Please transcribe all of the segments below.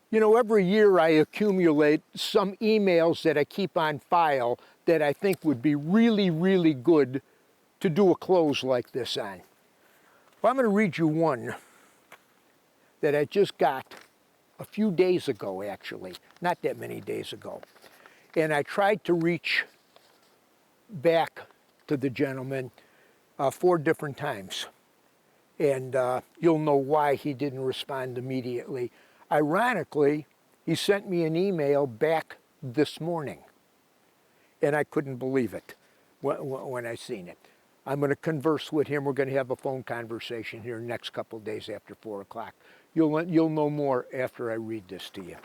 You know, every year I accumulate some emails that I keep on file that I think would be really, really good to do a close like this on. Well, I'm going to read you one that I just got a few days ago, actually, not that many days ago. And I tried to reach back to the gentleman 4 different times. And you'll know why he didn't respond immediately. Ironically, he sent me an email back this morning, and I couldn't believe it when I seen it. I'm going to converse with him. We're going to have a phone conversation here next couple of days after 4 o'clock. You'll know more after I read this to you.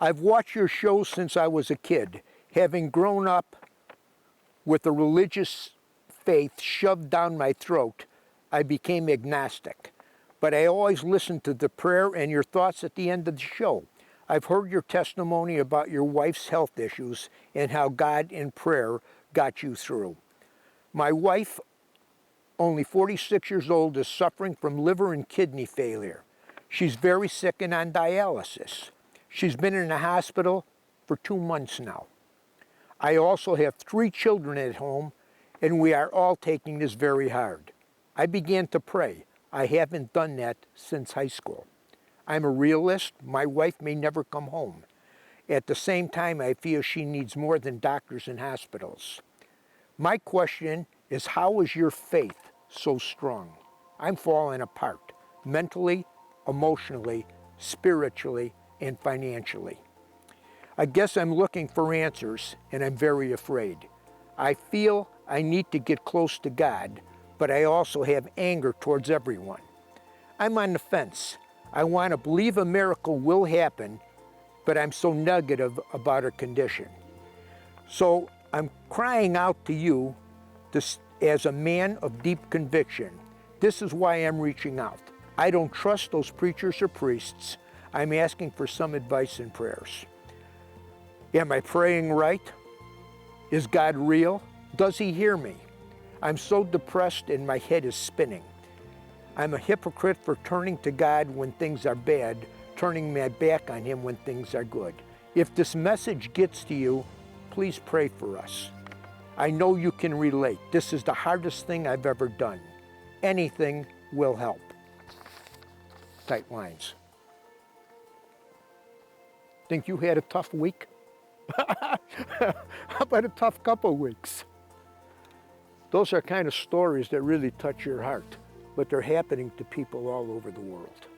I've watched your show since I was a kid. Having grown up with a religious faith shoved down my throat, I became agnostic. But I always listened to the prayer and your thoughts at the end of the show. I've heard your testimony about your wife's health issues and how God in prayer got you through. My wife, only 46 years old, is suffering from liver and kidney failure. She's very sick and on dialysis. She's been in the hospital for 2 months now. I also have 3 children at home, and we are all taking this very hard. I began to pray. I haven't done that since high school. I'm a realist. My wife may never come home. At the same time, I feel she needs more than doctors and hospitals. My question is, how is your faith so strong? I'm falling apart, mentally, emotionally, spiritually, and financially. I guess I'm looking for answers, and I'm very afraid. I feel I need to get close to God, but I also have anger towards everyone. I'm on the fence. I want to believe a miracle will happen, but I'm so negative about her condition. So I'm crying out to you as a man of deep conviction. This is why I'm reaching out. I don't trust those preachers or priests. I'm asking for some advice and prayers. Am I praying right? Is God real? Does he hear me? I'm so depressed and my head is spinning. I'm a hypocrite for turning to God when things are bad, turning my back on him when things are good. If this message gets to you, please pray for us. I know you can relate. This is the hardest thing I've ever done. Anything will help. Tight lines. Think you had a tough week? How about a tough couple weeks? Those are kind of stories that really touch your heart, but they're happening to people all over the world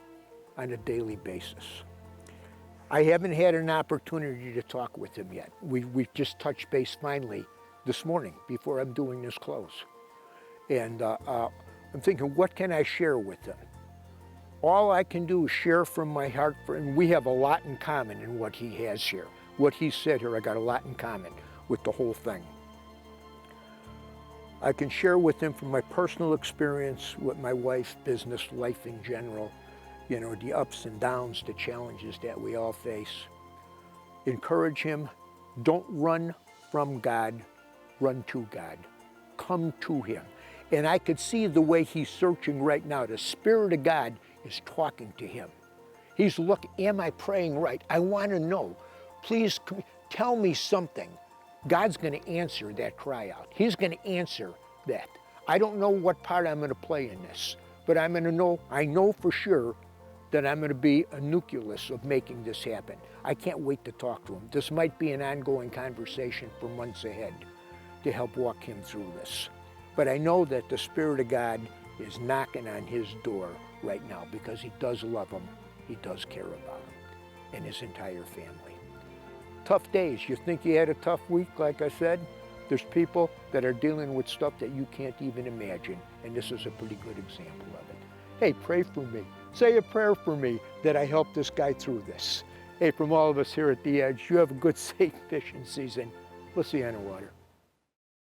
on a daily basis. I haven't had an opportunity to talk with him yet. We've just touched base finally this morning before I'm doing this close. And I'm thinking, what can I share with him? All I can do is share from my heart, and we have a lot in common in what he has here. What he said here, I got a lot in common with the whole thing. I can share with him from my personal experience with my wife, business, life in general, you know, the ups and downs, the challenges that we all face. Encourage him, don't run from God, run to God. Come to him. And I could see the way he's searching right now. The Spirit of God is talking to him. He's looking, am I praying right? I want to know. Please tell me something. God's going to answer that cry out. He's going to answer that. I don't know what part I'm going to play in this, but I'm going to know, I know for sure that I'm going to be a nucleus of making this happen. I can't wait to talk to him. This might be an ongoing conversation for months ahead to help walk him through this. But I know that the Spirit of God is knocking on his door right now because he does love him, he does care about him, and his entire family. Tough days. You think you had a tough week, like I said? There's people that are dealing with stuff that you can't even imagine, and this is a pretty good example of it. Hey, pray for me. Say a prayer for me that I help this guy through this. Hey, from all of us here at The Edge, you have a good, safe fishing season. We'll see you on the water.